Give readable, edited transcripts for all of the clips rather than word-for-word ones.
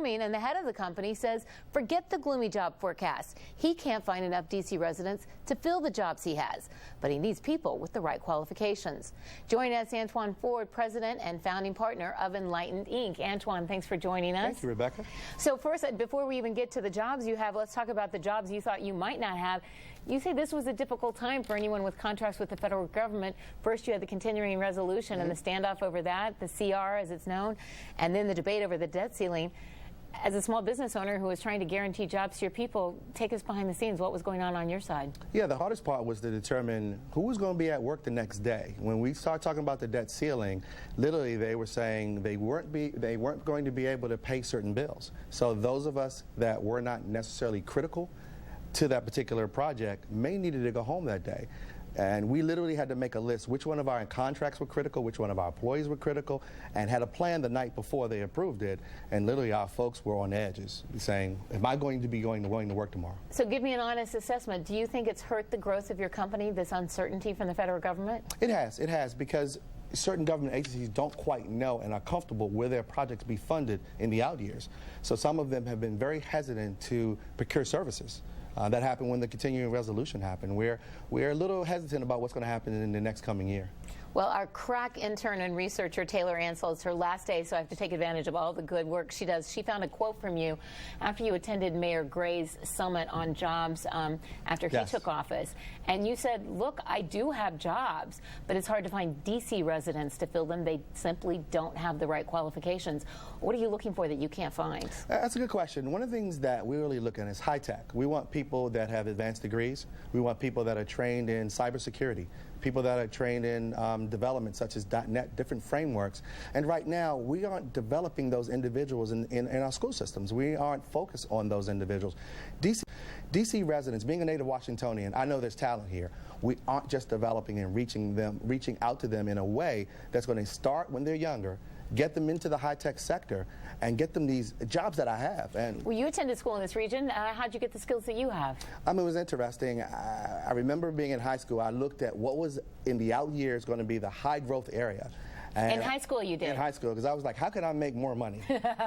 And the head of the company says forget the gloomy job forecast. He can't find enough D.C. residents to fill the jobs he has, but he needs people with the right qualifications. Joining us, Antwanye Ford, president and founding partner of Enlightened Inc. Antwanye, thanks for joining us. Thank you, Rebecca. So first, before we even get to the jobs you have, let's talk about the jobs you thought you might not have. You say this was a difficult time for anyone with contracts with the federal government. First, you had the continuing resolution and the standoff over that, the CR as it's known, and then the debate over the debt ceiling. As a small business owner who was trying to guarantee jobs to your people, take us behind the scenes. What was going on your side? Yeah, the hardest part was to determine who was going to be at work the next day. When we started talking about the debt ceiling, literally they were saying they weren't going to be able to pay certain bills. So those of us that were not necessarily critical to that particular project may needed to go home that day. And we literally had to make a list which one of our contracts were critical, which one of our employees were critical, and had a plan the night before they approved it. And literally our folks were on the edges saying, am I going to be going to work tomorrow? So give me an honest assessment. Do you think it's hurt the growth of your company, this uncertainty from the federal government? It has, because certain government agencies don't quite know and are comfortable where their projects be funded in the out years. So some of them have been very hesitant to procure services. That happened when the continuing resolution happened. We're a little hesitant about what's going to happen in the next coming year. Well, our crack intern and researcher, Taylor Ansell, it's her last day, so I have to take advantage of all the good work she does. She found a quote from you after you attended Mayor Gray's summit on jobs after he took office. And you said, look, I do have jobs, but it's hard to find D.C. residents to fill them. They simply don't have the right qualifications. What are you looking for that you can't find? That's a good question. One of the things that we really look at is high tech. We want people that have advanced degrees. We want people that are trained in cybersecurity, people that are trained in development such as .NET, different frameworks. And right now, we aren't developing those individuals in our school systems. We aren't focused on those individuals. DC residents, being a native Washingtonian, I know there's talent here. We aren't just developing and reaching out to them in a way that's going to start when they're younger, get them into the high-tech sector, and get them these jobs that I have. And well, you attended school in this region. How'd you get the skills that you have? It was interesting. I remember being in high school, I looked at what was in the out years going to be the high-growth area. And in high school you did? In high school, because I was like, how can I make more money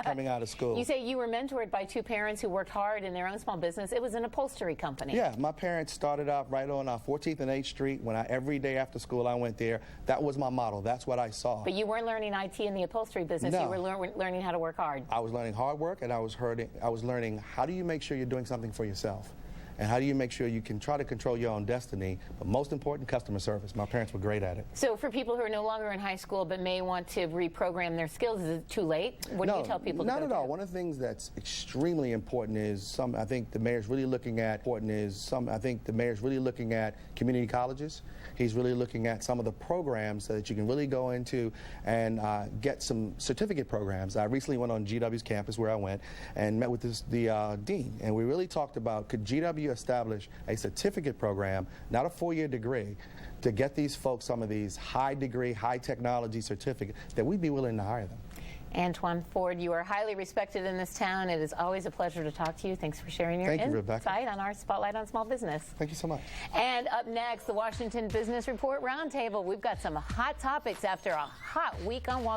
coming out of school? You say you were mentored by two parents who worked hard in their own small business. It was an upholstery company. Yeah, my parents started out right on 14th and 8th Street. Every day after school I went there. That was my model. That's what I saw. But you weren't learning IT in the upholstery business. No. You were learning how to work hard. I was learning hard work, and I was learning how do you make sure you're doing something for yourself. And how do you make sure you can try to control your own destiny, but most important, customer service. My parents were great at it. So for people who are no longer in high school but may want to reprogram their skills, is it too late? What do you tell people to not go at all. One of the things that's extremely important is I think the mayor's really looking at community colleges. He's really looking at some of the programs so that you can really go into and get some certificate programs. I recently went on GW's campus where I went and met with the dean, and we really talked about could GW establish a certificate program, not a 4-year degree, to get these folks some of these high degree, high technology certificates that we'd be willing to hire them. Antwanye Ford, you are highly respected in this town. It is always a pleasure to talk to you. Thanks for sharing your insight on our Spotlight on Small Business. Thank you so much. And up next, the Washington Business Report Roundtable. We've got some hot topics after a hot week on Wall Street.